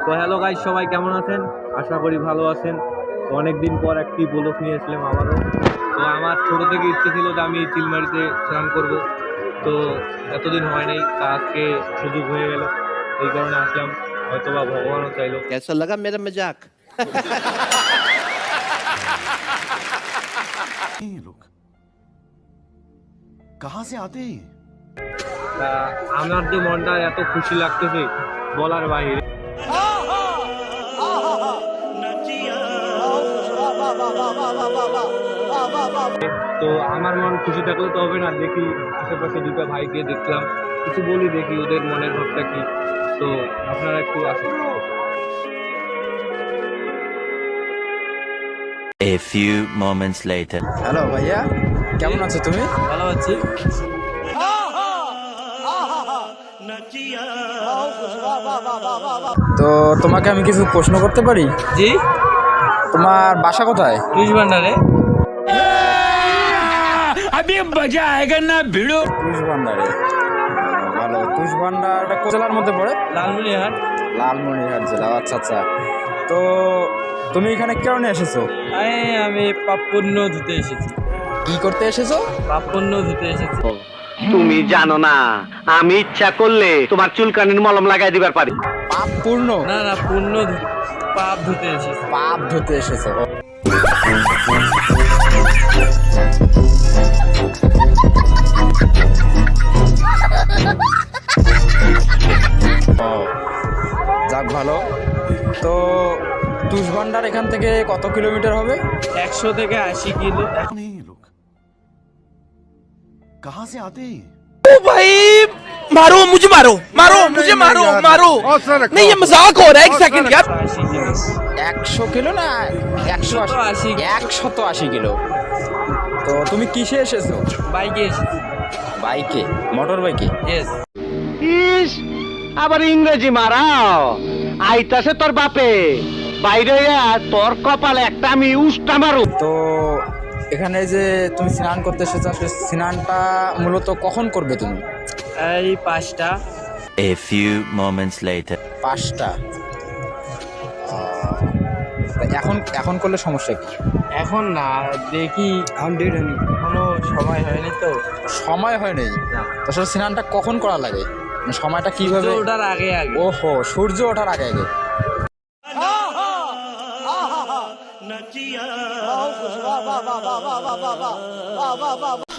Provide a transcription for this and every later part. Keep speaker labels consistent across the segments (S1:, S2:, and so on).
S1: তো hello guys, সবাই কেমন আছেন? আশা করি ভালো আছেন। তো অনেকদিন পর একটি ব্লগ নিয়ে আসলাম আবারও। তো আমার ছোট থেকে ইচ্ছে ছিল যে আমি চিলমারিতে স্নান করব, তো এতদিন হয় নাই, তা আজকে সুযোগ হয়ে গেল, এই কারণে আসলাম। হয়তোবা ভগবানও চাইলো।
S2: कैसा लगा मेरा मजाक?
S3: ये लोग कहाँ से आते हैं?
S1: তা আমার যে মনটা এত খুশি লাগতেছে বলার বাইরে। তো আমার মন খুশি থাকলে তো হবে না, দেখি আশেপাশে দুটো ভাইকে দেখলাম, কিছু বলি, দেখি ওদের মনের ভাবটা কি। তো আপনারা একটু আসুন।
S4: A few moments later.
S5: Hello ভাইয়া, কেমন আছো তুমি?
S1: ভালো আছি।
S5: তো তোমাকে আমি কিছু প্রশ্ন করতে পারি?
S1: জি।
S5: তোমার বাসা কোথায়?
S1: তুষ ভান্ডারে।
S5: তুষ ভান্ডারে। ভালো। তুষ ভান্ডারটা কোন জেলার মধ্যে পড়ে?
S1: লালমনিরহাট।
S5: লালমনিরহাট জেলা। আচ্ছা আচ্ছা। তো তুমি এখানে কি কারণে এসেছো?
S1: আমি পাপ পুণ্য ধুতে এসেছি।
S5: কি করতে এসেছো?
S1: পাপ পুণ্য ধুতে এসেছি।
S6: তুমি জানো না, আমি ইচ্ছা করলে তোমার চুলকানির মলম লাগাই দিবার পারি।
S5: পাপ পূর্ণ?
S1: না না, পাপ ধুতে এসেছি।
S5: পাপ ধুতে এসেছো। যাক ভালো। তো তুষ ভান্ডার এখান থেকে কত কিলোমিটার হবে?
S1: 100 থেকে 80 কিলো।
S3: कौन है ये लोग? कहाँ से आते हैं?
S2: मारो मुझे मारो मारो मुझे मारो मारो नहीं ये मजाक हो रहा है एक सेकंड यार
S1: 80 কিলো।
S5: 100 কিলো না 180? 180 কিলো। তো তুমি কিসে এসেছো?
S1: বাইকে এসেছি।
S5: বাইকে? মোটর বাইকে?
S1: ইয়েস।
S6: ইস, আবার ইংরেজি মারাও। আইতাছে তোর বাপে, বাইরে তোর কপালে একটা আমি উষ্টা মারু।
S5: তো এখানে যে তুমি স্নান করতে এসেছো, আসলে স্নানটা মূলত কখন করবে তুমি?
S1: এই 5টা।
S4: A few moments later.
S5: 5টা? এখন এখন করলে সমস্যা কি?
S1: এখন না, দেখি কোনো সময় হয়নি তো।
S5: সময় হয় নাই? আসলে স্নানটা কখন করা লাগে, মানে সময়টা কিভাবে?
S1: ওটার আগে আগে।
S5: ওহো, সূর্য ওঠার আগে আগে।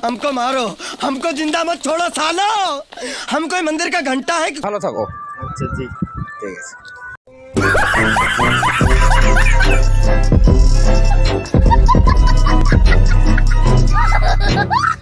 S2: हमको मारो हमको जिंदा मत छोड़ो सालो हम कोई मंदिर का घंटा है
S5: ভালো থাকো।
S1: আচ্ছা জি,
S5: ঠিক আছে।
S7: Ha ha ha ha!